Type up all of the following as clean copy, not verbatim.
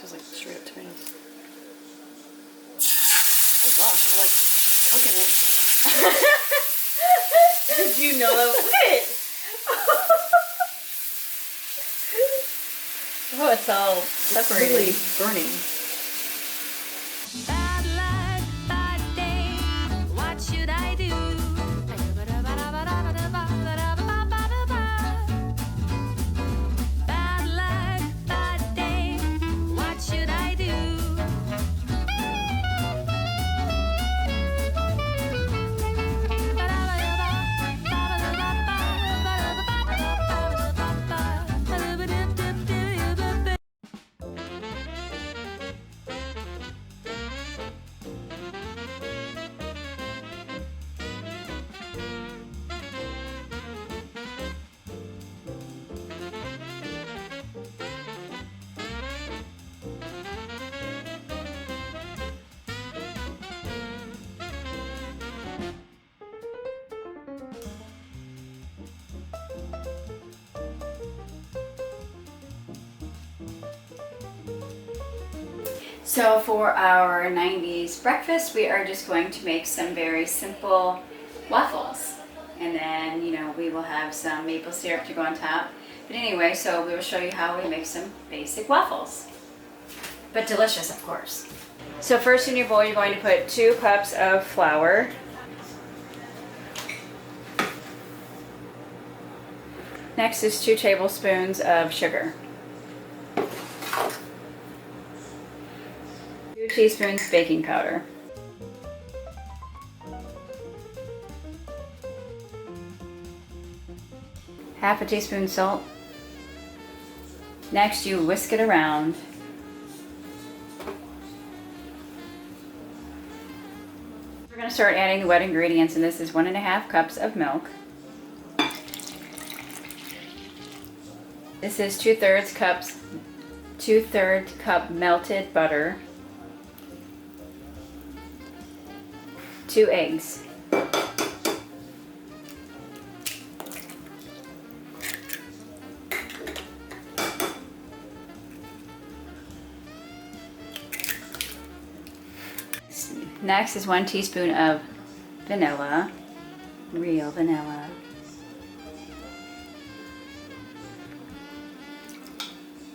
smells like straight up tomatoes. Oh gosh, I like cooking it. Did you know that was it? Oh, it's all separated. Really burning. Bad luck, bad day. What should I do? Bad luck, bad day. What should I do? So for our 90s breakfast, we are just going to make some very simple waffles. And then, you know, we will have some maple syrup to go on top. But anyway, so we will show you how we make some basic waffles. But delicious, of course. So first in your bowl, you're going to put 2 cups of flour. Next is 2 tablespoons of sugar. 2 teaspoons baking powder. Half a teaspoon salt. Next, you whisk it around. We're going to start adding the wet ingredients, and this is 1.5 cups of milk. This is 2/3 cup melted butter. 2 eggs. Next is 1 teaspoon of vanilla, real vanilla.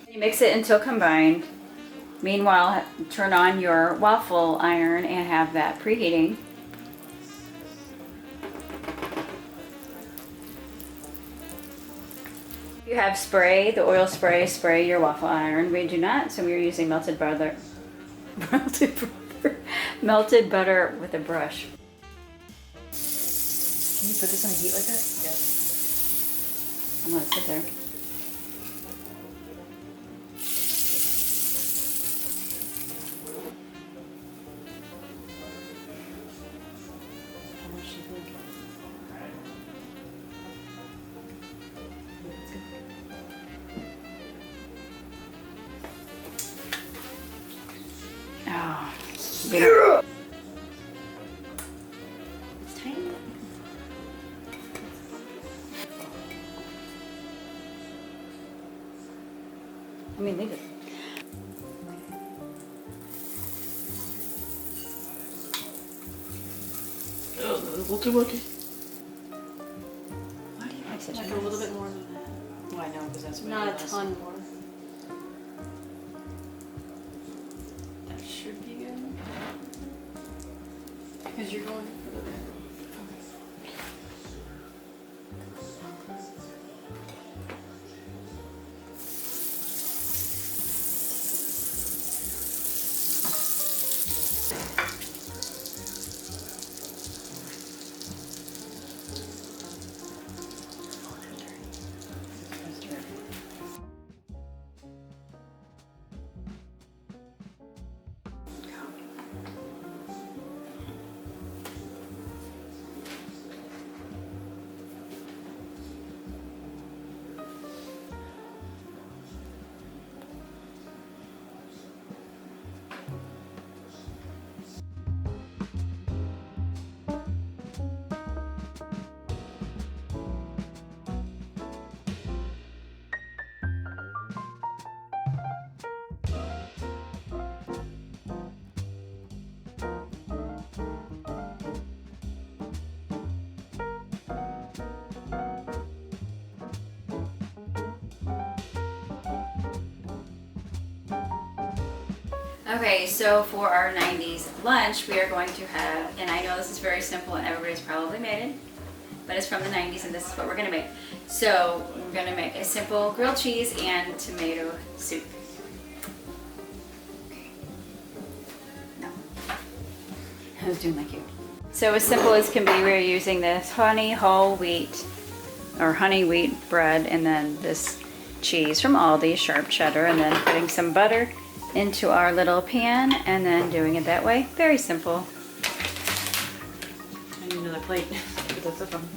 You mix it until combined. Meanwhile, turn on your waffle iron and have that preheating. If you have spray, the oil spray, spray your waffle iron. We do not, so we are using melted butter. Melted butter with a brush. Can you put this on heat like that? I'm gonna sit there. How much do you think? Oh, yeah. It's tiny. I mean, leave it. Oh, a little too lucky. Why do you like such Like a a little mess? bit more than that. Well, I know, because that's what Not it a was. ton more. That should be good. Because you're going for the bit. Okay, so for our 90s lunch, we are going to have, and I know this is very simple and everybody's probably made it, but it's from the 90s and this is what we're gonna make. So we're gonna make a simple grilled cheese and tomato soup. No. I was doing like you. So as simple as can be, we're using this honey whole wheat or honey wheat bread and then this cheese from Aldi, sharp cheddar, and then putting some butter into our little pan and then doing it that way. Very simple. I need another plate. But that's fun.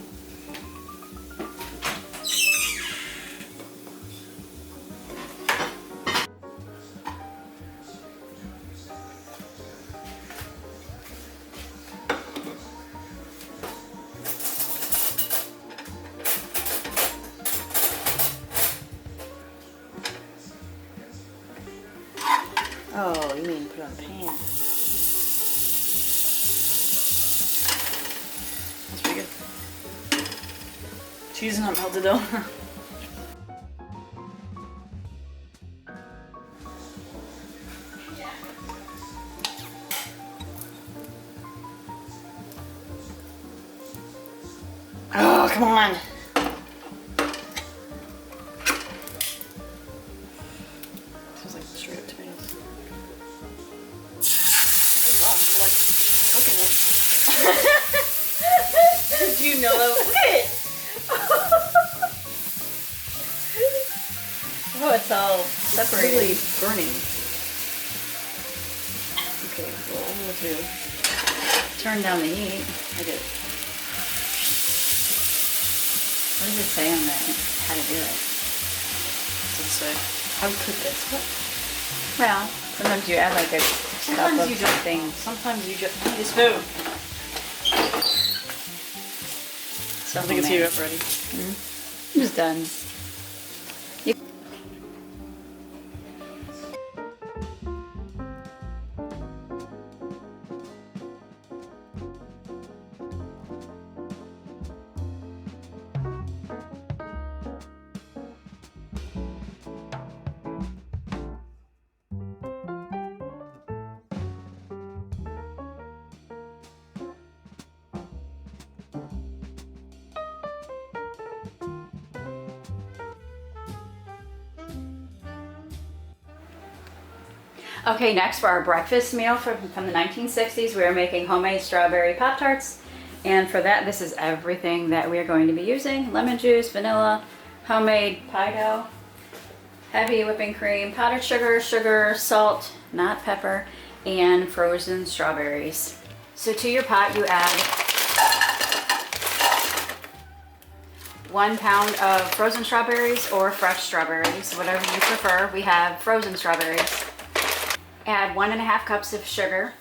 Oh, you mean put it on the pan. That's pretty good. Cheese is not melted though. Oh, come on. Smells like straight up tomatoes. Wow, I like cooking it. Did you know that? Wait! Oh, it's all It's separated. really burning. Okay, well, I'm gonna do. Turn down the heat. I did. What does it say on that? How to do it? Let's say. How to cook this? What? Well, sometimes you add like a cup Sometimes of you just something. Sometimes you just need a spoon. I think it's heated up already. I'm just done. Okay, next for our breakfast meal from the 1960s, we are making homemade strawberry Pop-Tarts. And for that, this is everything that we are going to be using. Lemon juice, vanilla, homemade pie dough, heavy whipping cream, powdered sugar, salt, not pepper, and frozen strawberries. So to your pot, you add 1 pound of frozen strawberries or fresh strawberries, whatever you prefer. We have frozen strawberries. Add 1.5 cups of sugar.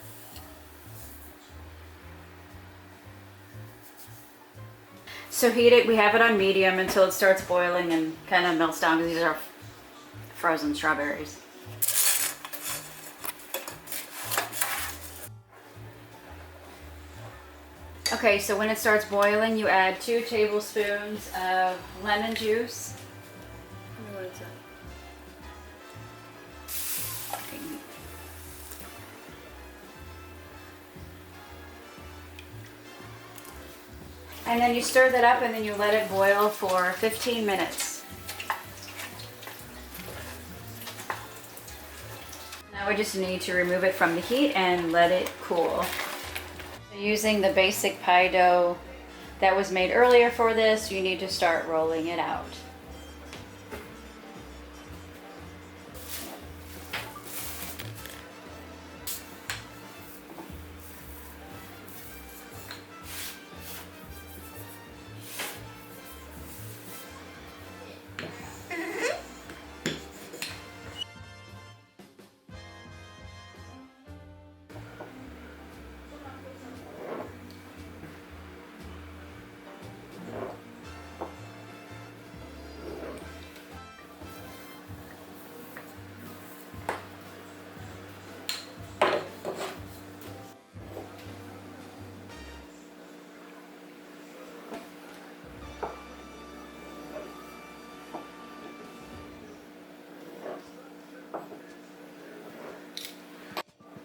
So heat it, we have it on medium until it starts boiling and kind of melts down because these are frozen strawberries. Okay, so when it starts boiling, you add 2 tablespoons of lemon juice. What is that? And then you stir that up and then you let it boil for 15 minutes. Now we just need to remove it from the heat and let it cool. Using the basic pie dough that was made earlier for this, you need to start rolling it out.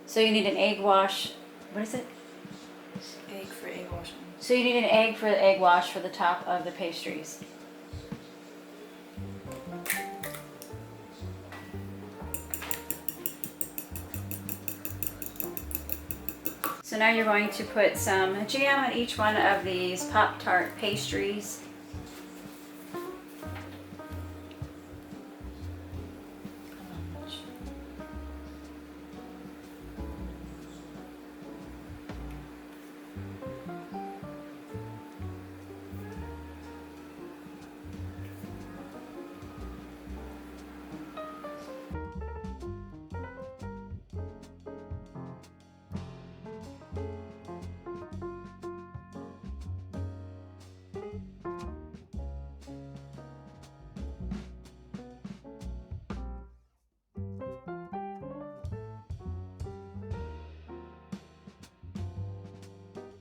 So you need an egg wash. What is it? Egg for egg washing. So you need an egg for the egg wash for the top of the pastries. So now you're going to put some jam on each one of these Pop-Tart pastries.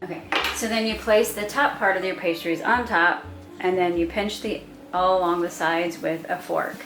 Okay, so then you place the top part of your pastries on top, and then you pinch all along the sides with a fork.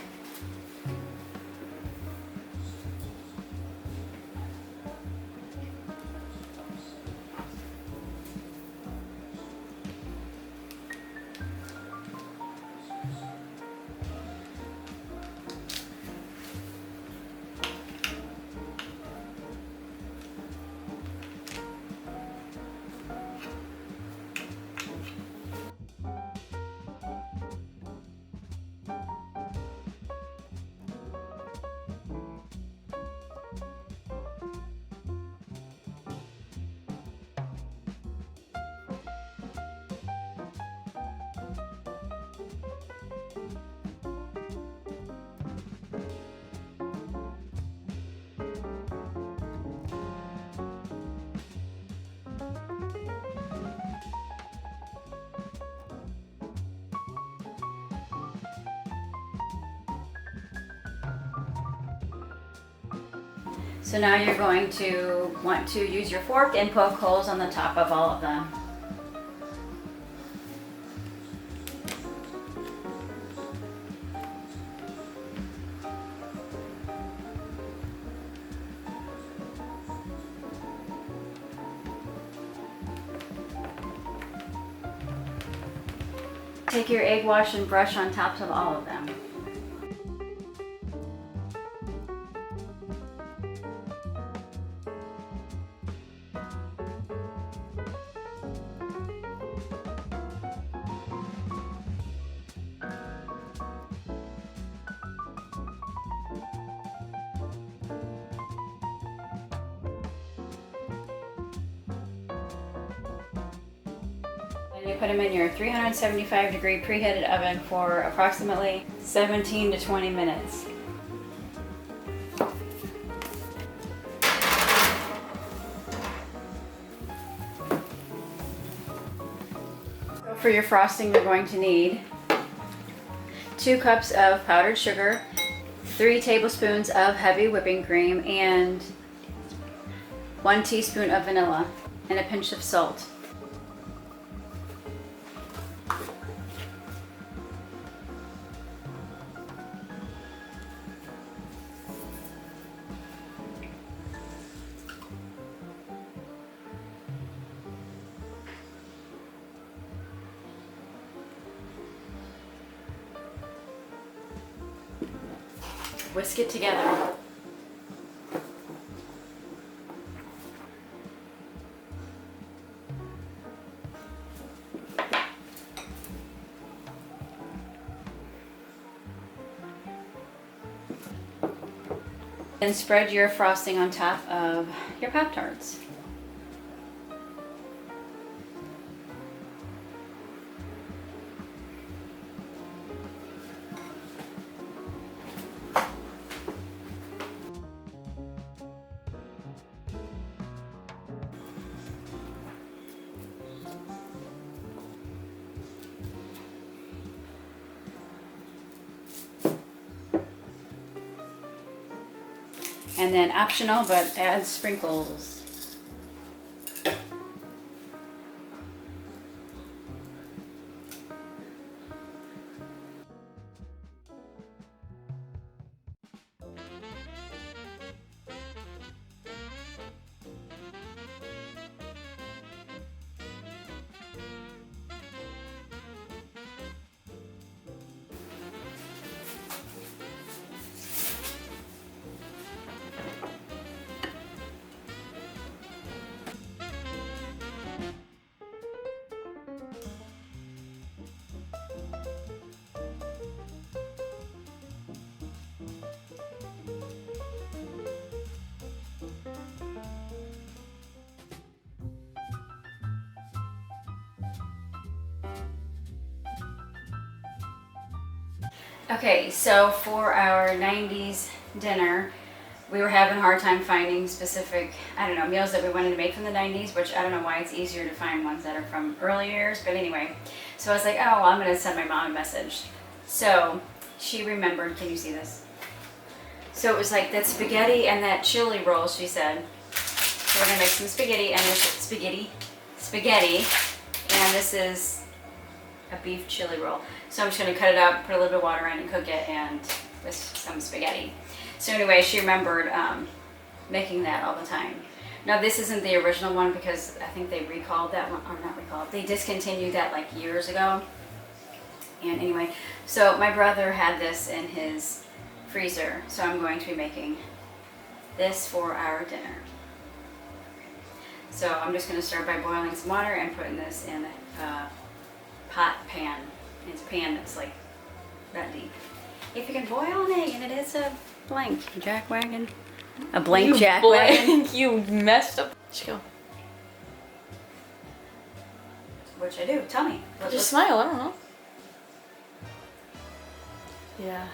So now you're going to want to use your fork and poke holes on the top of all of them. Take your egg wash and brush on top of all of them. And you put them in your 375 degree preheated oven for approximately 17 to 20 minutes. So for your frosting, you're going to need 2 cups of powdered sugar, 3 tablespoons of heavy whipping cream, and 1 teaspoon of vanilla, and a pinch of salt. Whisk it together. And spread your frosting on top of your Pop-Tarts. And then optional, but add sprinkles. Okay, so for our 90s dinner, we were having a hard time finding specific, I don't know, meals that we wanted to make from the 90s, which I don't know why it's easier to find ones that are from early years, but anyway. So I was like, oh, well, I'm going to send my mom a message. So she remembered, can you see this? So it was like that spaghetti and that chili roll, she said. So we're going to make some spaghetti, and this spaghetti, and this is a beef chili roll. So I'm just going to cut it up, put a little bit of water in and cook it, and with some spaghetti. So anyway, she remembered making that all the time. Now this isn't the original one because I think they recalled that one, or not recalled, they discontinued that like years ago. And anyway, so my brother had this in his freezer, so I'm going to be making this for our dinner. So I'm just going to start by boiling some water and putting this in a pan. It's a pan that's like that deep. If you can boil an egg, and it is a blank jackwagon. A blank jackwagon. You messed up. Just go. Which I do. Tell me. Just smile. I don't know. Yeah.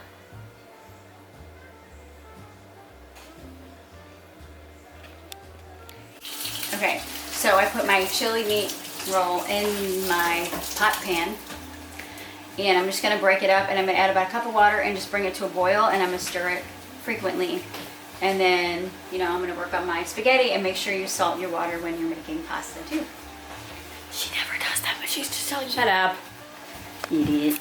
Okay, so I put my chili meat roll in my pot pan, and I'm just going to break it up, and I'm going to add about a cup of water and just bring it to a boil, and I'm going to stir it frequently. And then, you know, I'm going to work on my spaghetti, and make sure you salt your water when you're making pasta too. She never does that, but she's just telling you. Shut up, idiot.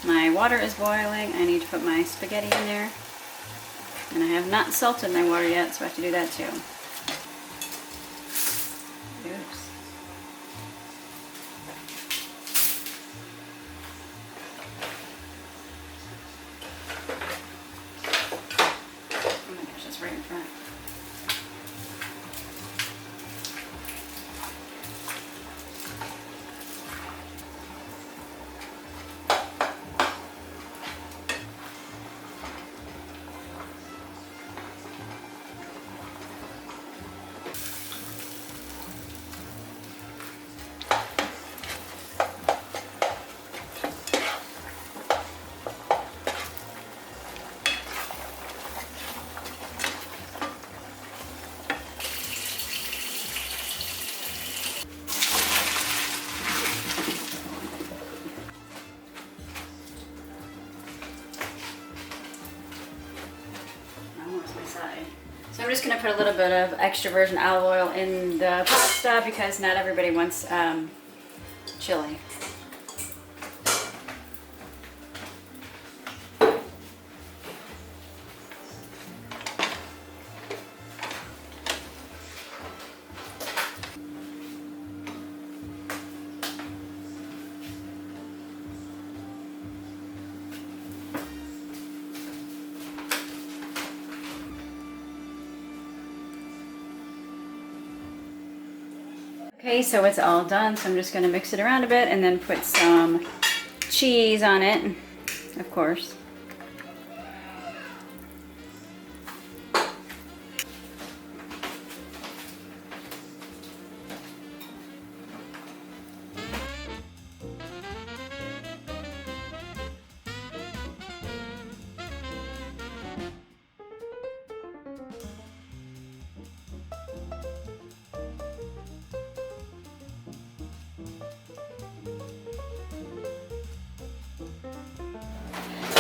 My water is boiling. I need to put my spaghetti in there. And I have not salted my water yet, so I have to do that too. Oops. Oh my gosh, that's right in front. So I'm just going to put a little bit of extra virgin olive oil in the pasta because not everybody wants chili. Okay, so it's all done, so I'm just going to mix it around a bit and then put some cheese on it, of course.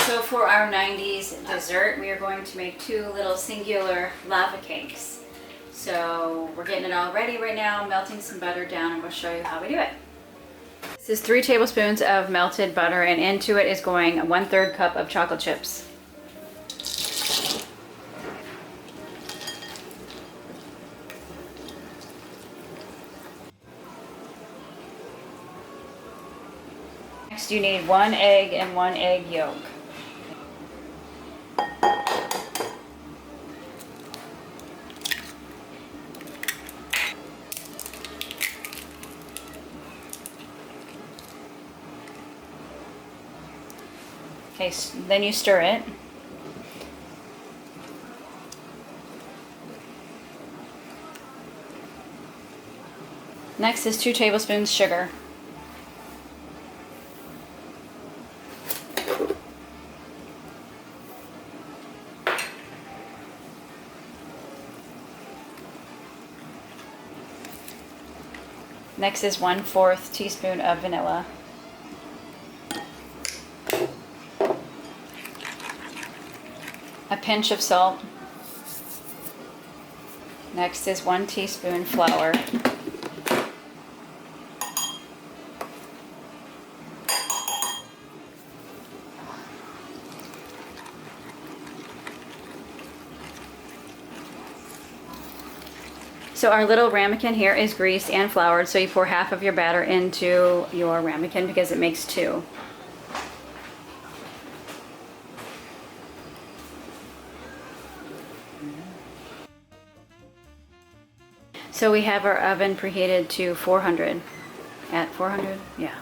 So for our 90s dessert, we are going to make two little singular lava cakes. So we're getting it all ready right now, melting some butter down, and we'll show you how we do it. This is 3 tablespoons of melted butter, and into it is going 1/3 cup of chocolate chips. Next you need 1 egg and 1 egg yolk. Okay, then you stir it. Next is 2 tablespoons sugar. Next is 1/4 teaspoon of vanilla. A pinch of salt. Next is 1 teaspoon flour. So our little ramekin here is greased and floured, so you pour half of your batter into your ramekin because it makes 2. So we have our oven preheated to 400. At 400? Yeah.